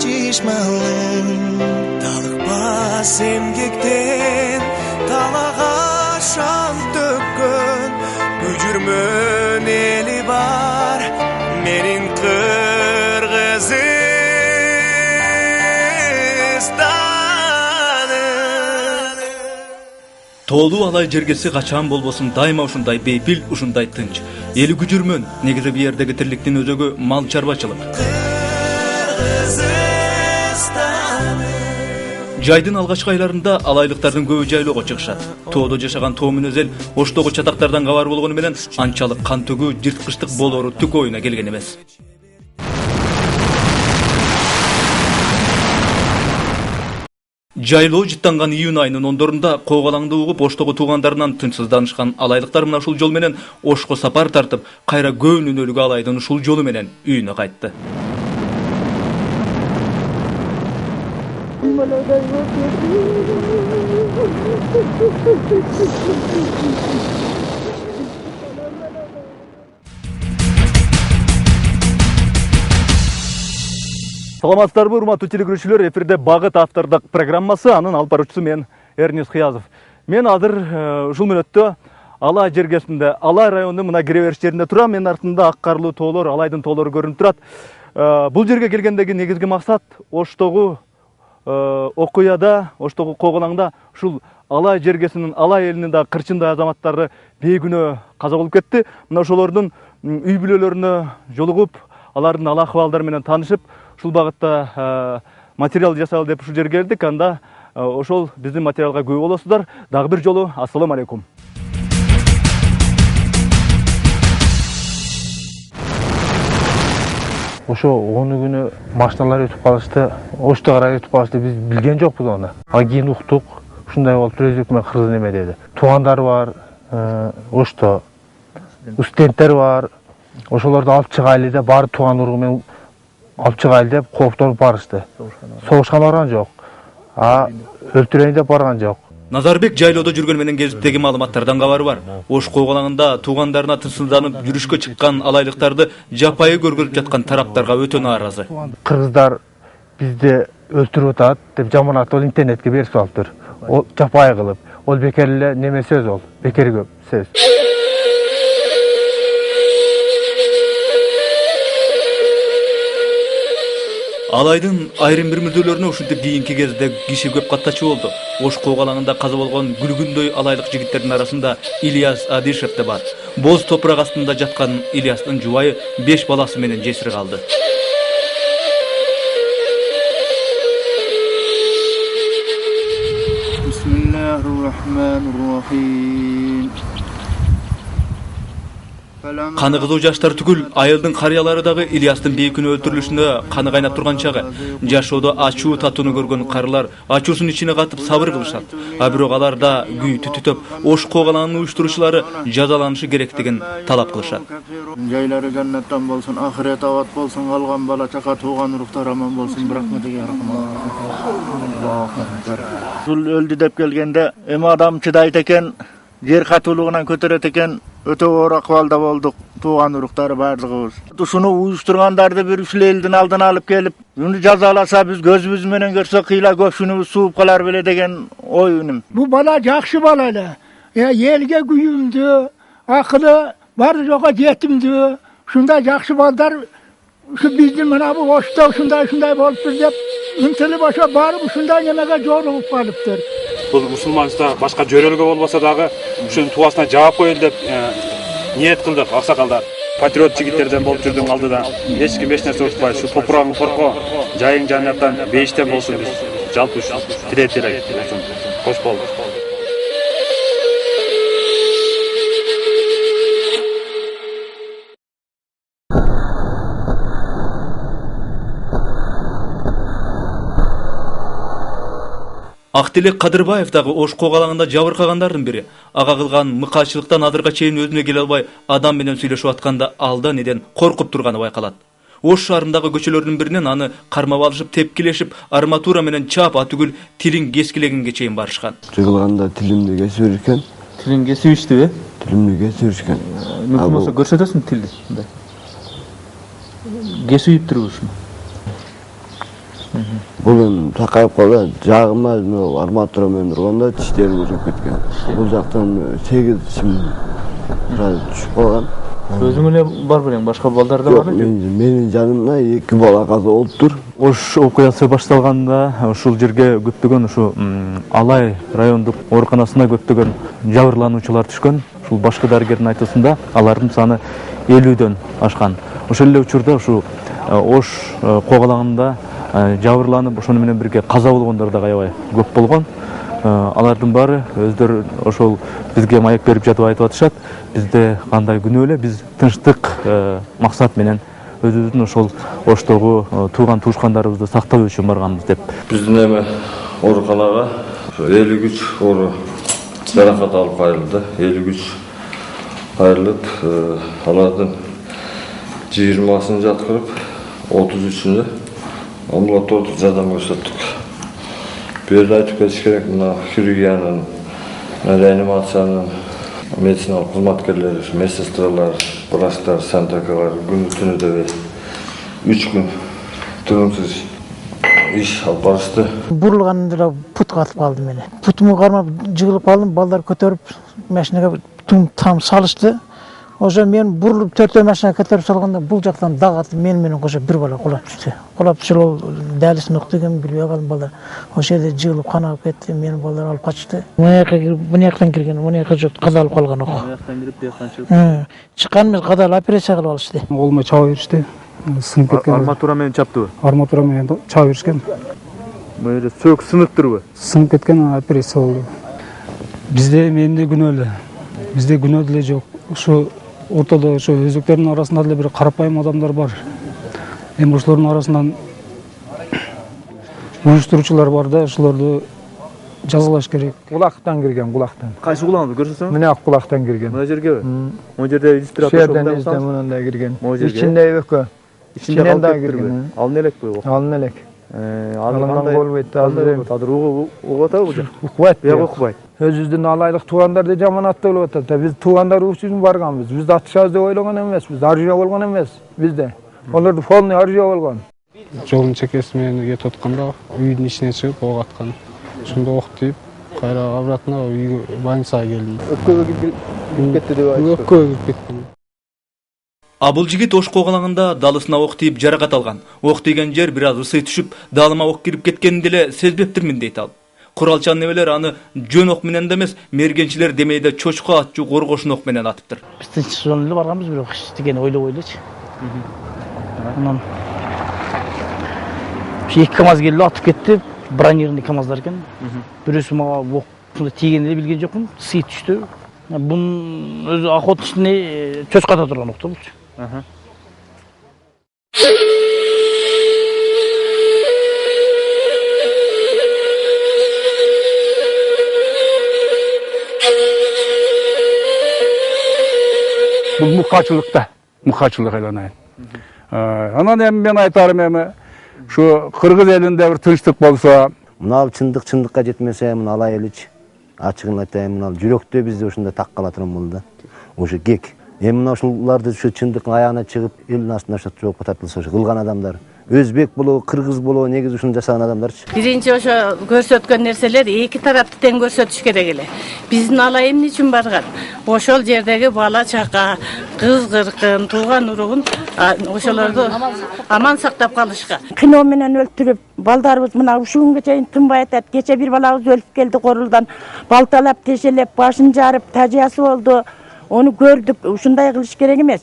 жишмалың талықпас эмгектен талага шаң төккөн бүжүрмөн эли бар менин Кыргызстаным. Тоолуу алай жергеси качан болбосун дайыма ушундай бейпил, ушундай тынч. Эли күжүрмөн, негизи бу жердеги тирликтин өзөгү мал чарбачылык. Жайдын алгачкы айларында алайлыктардын көбү жайлоого чыгышат. Тоодо жашаган тоо менен эл оштогу чатактардан кабар болгону менен анчалык кан төгүү, жырткычтык болоору түк оюна келген эмес. Жайлоо жыттанган июнь айынын 10-дорунда Коголаңды угуп оштогу туугандарынан тынчсызданышкан алайлыктар мына ушул жол менен Ошко сапар тартып, кайра көөнүнөлүк алайдын ушул жолу менен үйүнө кайтты. Саламатсыздарбы, урматтуу телекөрүүчүлөр, эфирде Багыт автордук программасы, анын алып баруучусу мен Эрнис Кыязов. Мен азыр ушул мүнөттө Алай жергесинде, Алай районунун мына кире жеринде турам. Мен артында ак карлуу тоолор, Алайдын тоолору көрүнүп турат. Бул жерге келгендеги негизги максат Оштогу окуяда, Оштогу Коголаңда ушул Алай жергесинин, Алай элинин да кырчындай азаматтары бейгүнөө каза болуп кетти. Мына ошолордун үй бүлөлөрүнө жолугуп, алардын ал акыбалдары менен таанышып, ушул багытта материал жасайлы деп ушул жерге келдик. Анда ошол биздин материалга күбө болосуздар. Дагы бир жолу ассаламу алейкум. Ошо 10 күнү машиналар өтүп калышты, Ошто карай өтүп калышты, биз билген жокпуз аны. Кийин уктук, ушундай болуп өзүк мен кыргыз неме деди. Туугандар бар, Ошто студенттер бар. Ошолорду алып чыгайлы деп, баары тууган уругу менен алып чыгайлы деп кооптонуп барышты. Согушкан барган жок. Өлтүрөйүн деп барган жок. Назарбек жайлоодо жүргөн менен кезиктеги маалыматтардан кабары бар. Ош Коголаңында туугандарына тынчсызданып жүрүшкө чыккан алайлыктарды жапайы көргөлүп жаткан тараптарга өтө нааразы. Кыргыздар бизди өлтүрүп атат деп жаманатты ол интернетке берип салыптыр. Ол жапайы кылып. Ол бекер эле неме сөз ол. Бекер көп сөз. Алайдын айрым бир мүрдөлөрүнө ушинтип кийинки кезде киши көп каттачу болду. Ош Коголаңында каза болгон күлгүндөй алайлык жигиттердин арасында Ильяс Адишев да бар. Боз топурак астында жаткан Ильястын жубайы 5 баласы менен жесир калды. Бисмиллахир-рахманир-рахим. Каны кызуу жаштар түгүл, айылдын карыялары дагы Ильястын бейкүнөө өлтүрүлүшүнө каны кайнап турган чагы. Жашоодо ачуу татууну көргөн карылар ачуусун ичине катып сабыр кылышат. Бирок алар да күй түтүтөп, Ош Коголаңдын уюштуруучулары жазаланышы керектигин талап кылышат. Жайлары жаннаттан болсун, ахирет абад болсун, калган бала чака тууган уруктар аман болсун, рахметиге рахмат. Ушул өлдү деп келгенде, эми адам чыдайт экен, жер катуулугунан көтөрөт экен. Өтө оор акыбалда болдук, тууган уруктары баардыгыбыз. Ушуну уюштургандарды бир ушул элдин алдына алып келип, уну жазаласа биз көзүбүз менен көрсөк кыйла көпшүнүбүз сууп калар беле деген оюнум. Бу бала жакшы бала эле. Элге күйүмдүү, акылы бар жокко жетимдүү. Ушундай жакшы балдар ушу биздин мына бу Ошто ушундай болуптур деп ынтылып ошо барып ушундай немеге жолугуп калыптыр. Бул мусулманчылыкта башка жөрөлгө болбосо дагы ушунун туасына жаап коелу деп ниет кылдык аксакалдар. Патриот жигиттерден болуп жүрдүң алдыда эч ким эч нерсе утпай, ушу топурагың корко, жайың жаннаттан бейиштен болсун биз жалпы тилек болсун. Кош бол. Актилек Кадырбаев дагы Ош Коголаңында жабыркагандардын бири. Ага кылган мыкаачылыктан азыркыга чейин өзүнө келе албай, адам менен сүйлөшүп атканда алдан эден коркуп турганы байкалат. Ош шаарындагы көчөлөрдүн биринен аны кармап алышып, тепкилешип, арматура менен чаап, атүгүл тилин кескилегенге чейин барышкан. Жыгылганда тилимди кесип жүргөн. Тилин кесип ичтиби? Тилимди кесип жүргөн. Мүмкүн болсо көрсөтөсүң тилди. Кесип туруп ушуну. Bulun takayıp kala jağılmaz mı armatura menip turganda tişleri buzulup ketken. Bul jaktan 8 sim biraz düşüp kalgan. Өзүң эле бар белең, башка балдар да Yok, барбы? menin janımda 2 bala kazı oluptur. Ош окуясы башталганда ушул жерге көптөгөн ушу Алай райондук ооруканасына көптөгөн жабырлануучулар түшкөн. Ушул башкы дарыгердин айтуусунда алардын саны 50дөн ашкан. Ошол эле учурда ушу Ош когалагында жабырланып ошону менен бирге каза болгондор да аябай көп болгон. Алардын баары өздөрү ошол бизге маек берип жатып айтып атышат. Бизде кандай күнөө эле, биз тынчтык максат менен өзүбүздүн ошол Оштогу тууган туушкандарыбызды сактоо үчүн барганбыз деп. Биздин эми ооруканага 53 оору жаракат алып кайрылды. 53 кайрылып, алардын 20-сын жаткырып, 33-ünü амбулатордук жардам көрсөттүк. Бу жерде айтып кетиш керек, мына хирургиянын, реанимациянын медициналык кызматкерлери, медсестралар, врачтар, санитаркалар күнү түнү дебей 3 күн тыгымсыз иш алып барышты. Бурулганда пут катып калды мени. Путуму кармап жыгылып калдым, балдар көтөрүп машинага там салышты. Ошо мен бурулуп төртөө машинага көтөрүп салганда бул жактан даг атып менен кошо бир бала кулап түштү. Кулап түшүп ол дәлисин уктуган билбей калдым балдар. Ошо жерде жыгылып канагып кетти, мени балдар алып качты. Мына жактан кирген, мына жакка жок, кадалып калган ок. Мына жактан кирип, бу жактан чыгып. Чыккан эмес, кадалып операция кылып алышты. Колума чаба беришти. Сынып кеткен. Арматура менен чаптыбы? Арматура менен чаба беришкен. Бу жерде сөөк сынып турбу? Сынып кеткен, операция болду. Бизде менде күнөө эле. Бизде күнөө деле жок. Ушу ортодо ошо өзөктөрдүн арасында деле бир карапайым адамдар бар. Эми ошолордун арасынан уюштуруучулар бар да, ошолорду жазалаш керек. Кулактан кирген, кулактан. Кайсы кулагыңды көрсөтсөң? Мына кулактан кирген. Мына жерге. Могу жерде регистратор Шерден мындай кирген. Ичинде Ичинде өкө. Ичинен да кирген. Ал элек бу? Алын элек. Алындан болбойт азыр. Азыр угуп атабы бу? Укпайт. Бияк укпайт. Өзүбүздүн алайлык туугандарды жаман аттап болуп атат. Биз туугандар үчүн барганбыз. Биз атышабыз деп ойлогон эмеспиз. Аржуя болгон эмес бизде. Олорду полный аржуя болгон. Жолдун чекеси менен кетип атканда үйдүн ичине чыгып ок аткан. Ошондо ок тийип, кайра обратно үйгө больницага келдим. Өкпөгө кирип кетти деп айтышты. Өккөгө кирип кеттим. А бул жигит Ош когалагында далысына ок тийип жаракат алган. Ок тийген жер бир аз ысый түшүп, далыма ок кирип кеткенин деле сезбептирмин дейт ал. Куралчан небелер аны жөн ок менен да эмес, мергенчилер демейде чочко атчу коргошун ок менен атыптыр. Биз тынч эле барганбыз, бирок эчтекени ойлобойлучу. Анан 2 КАМАЗ келип атып кетти, бронированный КАМАЗдар экен. Бирөөсү мага ок тийгенин эле билген жокмун, сый түштү. Бунун өзү охотничный чочко ата турган ок да булчу. Бұл мұқачылықта, мұқачылық айланайын. Анан эми мен айтарым эми, şu Kırgız elinde bir tınçlık bolsa. Mınal çındıkka жетмесе, мына Алай элич. Ачыгын айтайын, мынал жүрөктө бизде ушундай так калатырым болду. Ошо кек. Эми мына ушуларды ушу чындыктын аягына чыгып, элдин астына ошо жооп татылса, ошо кылган адамдар. Өзбек болобу, кыргыз болобу, негизи ушуну жасаган адамдарчы. Биринчи ошо көрсөткөн нерселер эки тарапты тең көрсөтүш керек эле. Биздин Алай эмне үчүн барган? Ошол жердеги бала чака, кыз кыркын, тууган уругун ошолорду аман сактап калышка. Кино менен өлтүрүп, балдарыбыз мына ушул күнгө чейин тынбай атат. Кече бир балабыз өлүп келди Корулдан. Балталап, тешелеп, башын жарып, тажыясы болду. Onu gördük, ушундай кылыш керек эмес.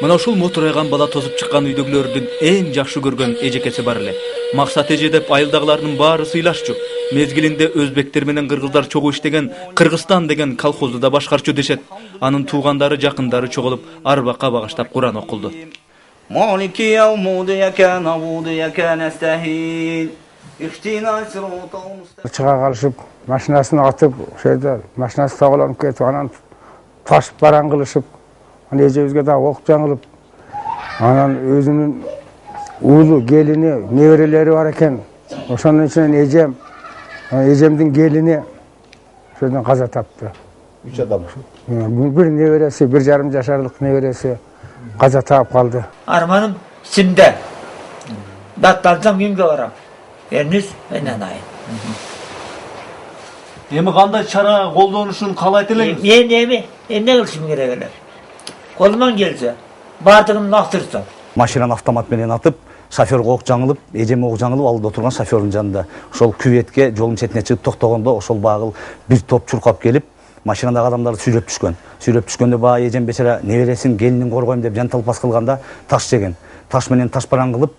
Мына ушул мотурайган бала тосуп чыккан үйдөгүлөрдүн эң жакшы көргөн эжекеси бар эле. Максат эже деп айылдагылардын баары сыйлашчу. Мезгилинде өзбектер менен кыргыздар чогуу иштеген Кыргызстан деген колхозду да башкарчу дешет. Анын туугандары, жакындары чогулуп, арбакка багыштап Куран окулду. Малики яумудияка набудияка настахин. Чыга калышып, машинасын атып, ошо машинасы тагаланып кетип, анан ташып баран кылышып, аны эжебизге да окуп жаңылып, анан өзүнүн уулу, келини, неберелери бар экен. Ошонун ичинен эжемдин келини ошодон каза тапты. 3 адам. Бир небереси, 1,5 жашарлык небереси qaza taap kaldı. Armanım simde. Datlansam kimge varam. Henüz benden ayın. Эми кандай чара колдонушун каалайт элеңиз? Men nemi? Ne kılışım gerekler? Kolumdan gelse, bardığımı aktırsam. Машинаны автомат менен атып, шофер ок жаңылып, эжем ок жаңылып алдыда турган шофердин жанында. Ошол күветке жолдун четине чыгып токтогондо ошол багыл бир топ чуркап келип, машинадагы адамдарды сүйрөп түшкөн. Сүйрөп түшкөндө баягы эжем бечара небересин келинин коргойм деп жан талпас кылганда таш жеген. Таш менен ташпаран кылып,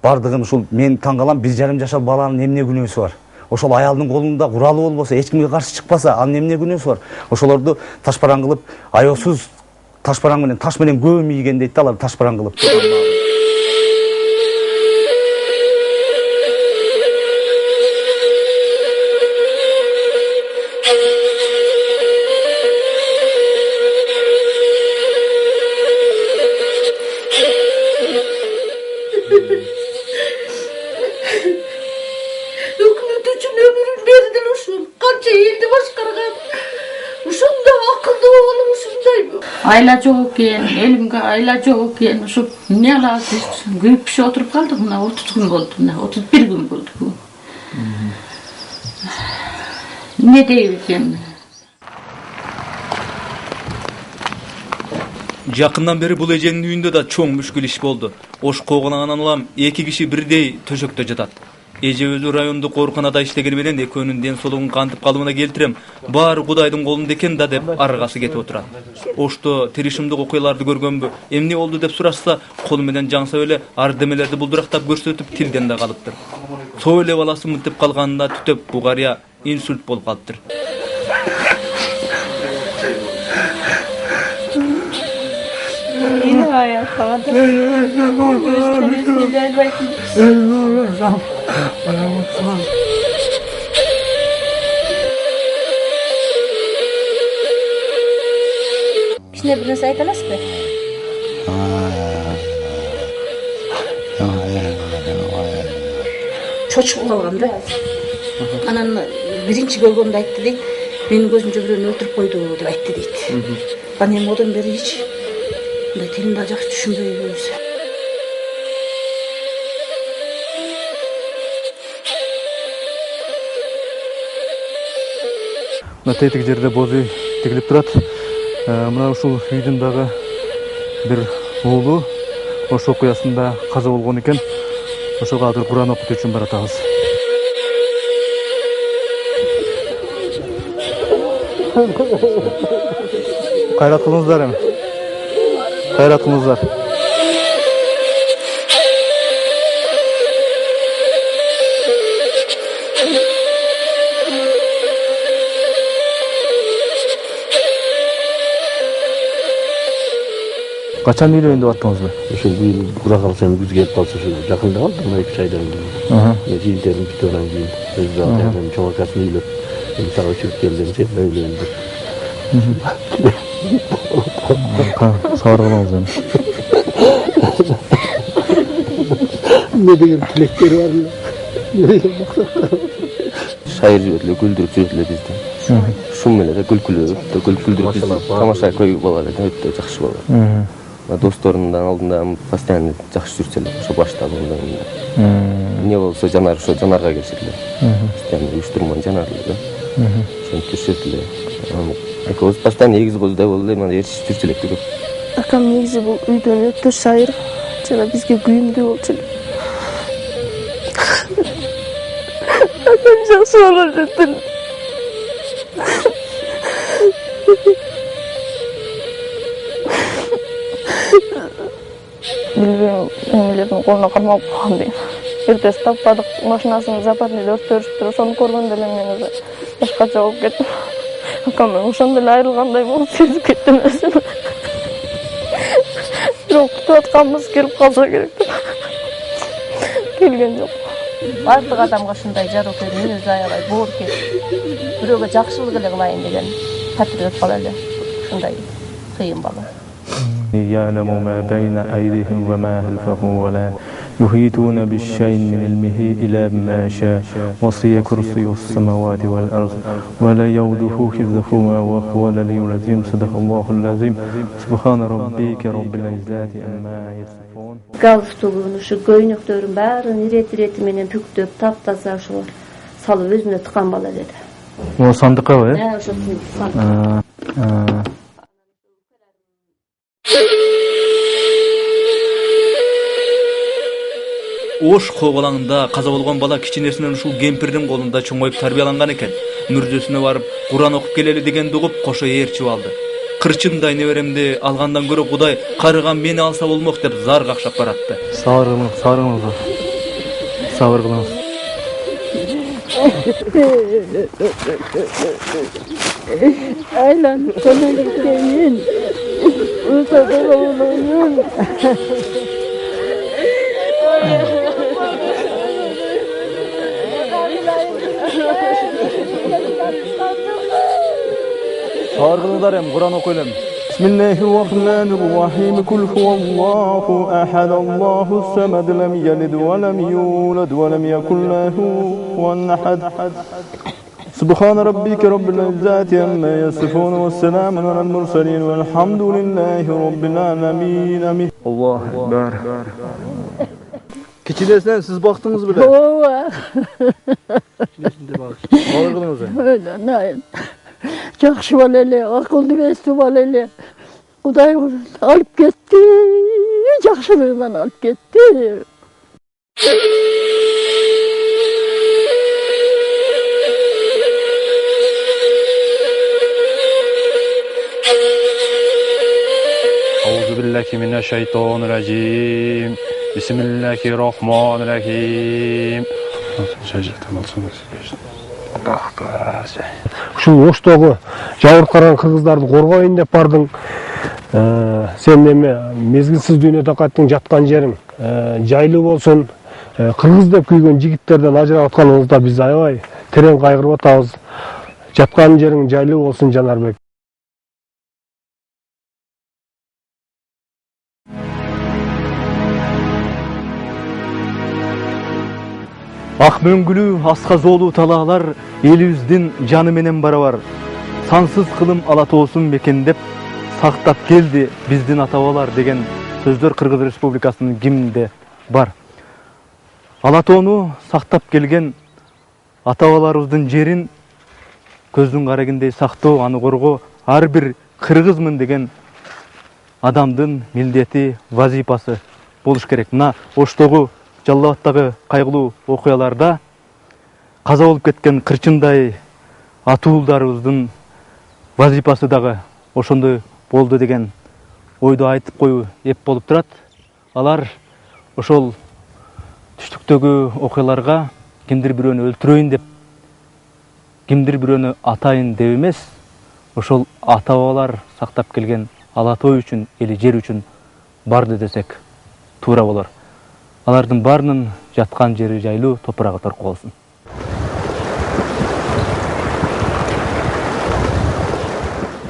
бардыгын ушул мен таң калам 1,5 жашар баланын эмне күнөөсү бар. Ошол аялдын колунда куралы болбосо, эч кимге каршы чыкпаса, анын эмне күнөөсү бар. Ошолорду ташпаран кылып, аёсуз ташпаран менен таш менен көбү ийген дейт да алар ташпаран кылып. Hükümet için ömrün verdin uşun. Kança eldi başkargan. Uşunda akıllı oğlum uşunday. Ayla çok eкен, elimge ayla çok eкен. Şu ne alası güyüp bir şey oturup kaldık. Buna 30 gün oldu. 31 gün oldu bu. Ne deyip eкен? Жакындан бери бул эженин үйүндө да чоң мүшкүл иш болду. Ош когунаган улам 2 киши бирдей төшөктө жатат. Эже өзү райондук ооруканада иштегени менен экөөнүн ден соолугун кантип калыбына келтирем, баары Кудайдын колунда экен да деп аргасы кетип отурат. Ошто тиришимдик окуяларды көргөнбү, эмне болду деп сурашса, колу менен жаңсап эле ардемелерди булдурактап көрсөтүп тилден да калыптыр. Соо эле баласы мынтип калганында түтөп бу карыя инсульт болуп калыптыр. Kişine bir narsa aytalasız mı? Çocuğum kalganda. Anan birinci görgümde ayttı deyt. Menin gözümce birini öldürüp koydu деп ayttı deyt. Ben hem odan beri hiç tilimde acak düşünbey görürse. Мына тетик жерде боз үй тигилип турат. Мына ушул үйдүн дагы бир уулу ош окуясында каза болгон экен. Ошого азыр Куран окутуу үчүн баратабыз. Кайрат кылыңыздар эми. Кайрат кылыңыздар. Качан үйлөндү аттыңызбы? Ошол быйыл кура калсам күз келип калса ошо жакында калды, мына 2 айдан кийин. Жыйынтерим бүтөндөн кийин өз дагы чоң акасын үйлөп, эми сага чыгып келдим, сен үйлөндү. Сабыр кылыңыз эми. Ne деген тилектер бар эле. Ne деген максаттар. Шайыр жибериле, күлдүрүп жүрүлө бизди. Шум менен да күлкүлдүрүп тамаша көйгөй болот экен, өтө жакшы болот. Досторунун алдында постоянно жакшы жүрсө эле, ошо баштабында. Не болсо жанар ошо жанарга келишет эле. Постоянно уюштурман жанар эле. Ошентип жүрүшөт эле. Экөөбүз постоянно эгиз көздөй болуп эле, мына ээрчип жүрчү элек деп. Акам негизи бул үйдөн өтө шайыр. Жана бизге күйүмдүү болчу эле. Акам жакшы болуп жатты. Bilmiyorum, emelerin koluna kalmak falan diye. Ertesi tapmadık, maşinasını zapatını örtüştürüp, onu korganda ben meni başkaça olup kettim. Akam ben uşanda ayrılganday bolup sezip kettim mesela. Bирок күтүп атканыбыз келип калса керек деп. Келген жок. Бардык адамга ушундай жароо берүүнү өзү аябай боор экен. Бирөөгө жакшылык эле кылайын деген патриот бала эле. Ушундай кыйын бала. يعلم ما بين أيديهم وما خلفهم ولا يحيطون بالشيء من علمه إلا بما شاء وسع كرسيه السماوات والأرض ولا يؤوده حفظهما وهو العلي العظيم صدق الله العظيم سبحان ربك رب العزة عما يصفون. Galstuğun şu göynüklerin bärini iret menen püktöp taptasa şu salıp özüne tıkan bala dedi. O sandıkka var ya? Şu sandık. Oş kovalanında kaza bolgan bala kiçinesinden uşul kempirдин kolunda çoňoýup tarbiýalangan eken. Mürdesine barıp Kur'an okup geleli degen dugup koşa yerçip aldı. Kırçınday neberemdi algandan göre Kuday karıgan meni alsa bolmok dep zar kakşap baratty. Sabır kılыңыз. Sabır kılыңыз. Aylan konalıklayın. Uzada oğlanın. Sabır kılыңыздар hem Kur'an okuyalım. Bismillahirrahmanirrahim. Kul huvallahu ahad. Allahus samad. Lem yelid ve lem yulad ve lem yekun lahu kufuven ahad. Subhan rabbike rabbil izzati amma yasifun ve selamun alel murselin velhamdülillahi rabbil alamin. Amin. Allahu ekber. Kiçinesinden siz baktınız bile. Ova. Sabır kılыңыз. Öyle ne? Жақшы бал эле, акылды бести бал эле. Кудай алып кетти, жакшылыгынан алып кетти. Auzu billahi mineşşeytanirracim. Bismillahirrahmanirrahim. Ушул Оштогу жабыркаган кыргыздарды коргоюн деп бардың. Сен неме мезгилсиз дүйнөдө кайттың, жаткан жериң жайлуу болсун. Кыргыз деп күйгөн жигиттерден ажырап атканыңызда биз аябай терең кайгырып атабыз. Жаткан жериң жайлуу болсун Жанарбек. Ак мөңгүлүү аска зоолуу талаалар элибиздин жаны менен барабар. Сансыз кылым алатоосун мекендеп сактап келди биздин ата-бабалар деген сөздөр Кыргыз Республикасынын гимнинде бар. Алатоону сактап келген ата-бабаларыбыздын жерин көздүн карагындей сактоо, аны коргоо ар бир кыргызмын деген адамдын милдети, вазипасы болуш керек. Мына Оштогу Жалал Абадтагы кайгылуу окуяларда каза болуп кеткен кырчындай атуулдарыбыздын вазипасы дагы ошондой болду деген ойду айтып коюу эп болуп турат. Алар ошол түштүктөгү окуяларга кимдир бирөөнү өлтүрөйүн деп, кимдир бирөөнү атайын деп эмес, ошол ата-бабалар сактап келген Алатой үчүн, эли жер үчүн барды десек туура болор. Алардын баарынын жаткан жери жайлуу, топурагы торку болсун.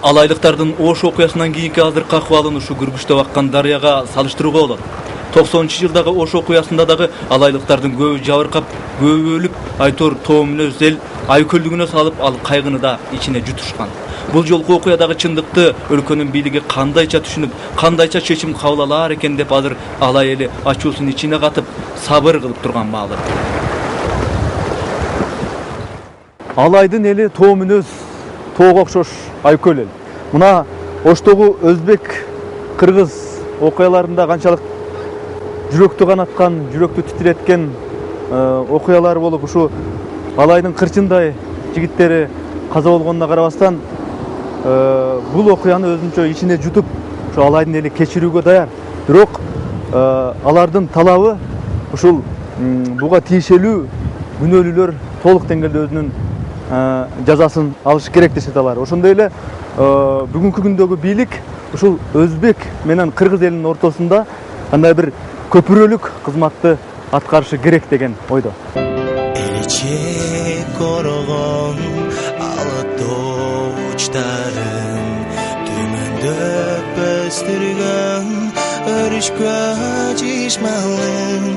Алайлыктардын Ош окуясынан кийинки азыркы акыбалын ушу Күргүчтө аккан дарыяга салыштырууга болот. 90-жылдагы Ош окуясында дагы алайлыктардын көбү жабыркап, көбү өлүп, айтор тоо мүнөз эл айкөлдүгүнө салып, ал кайгыны да ичине жутушкан. Бул жолку окуядагы чындыкты өлкөнүн бийлиги кандайча түшүнүп, кандайча чечим кабыл алар экен деп азыр алай эли ачуусун ичине катып, сабыр кылып турган маалы. Алайдын эли тоо мүнөз, тоого окшош айкөл эл. Мына Оштогу өзбек, кыргыз окуяларында канчалык жүрөктү канаткан, жүрөктү титиреткен окуялар болуп, ушу алайдын кырчындай жигиттери каза болгонуна карабастан бул окуяны өзүнчө ичине жутуп, ушу алайдын эли кечирүүгө даяр. Бирок алардын талабы ушул буга тиешелүү күнөөлүүлөр толук деңгээлде өзүнүн жазасын алыш керек дешет алар. Ошондой эле бүгүнкү күндөгү бийлик ушул өзбек менен кыргыз элинин ортосунда кандай бир көпүрөлүк кызматты аткарышы керек деген ойдо. Korgon Alatoy uçların Tümünde pöstürgen Örüşkö çişmalın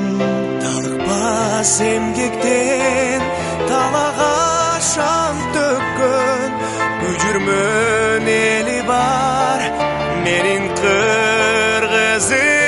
аз эмгектен талага шан төккөн көчүрмөн эли бар менин кыргызым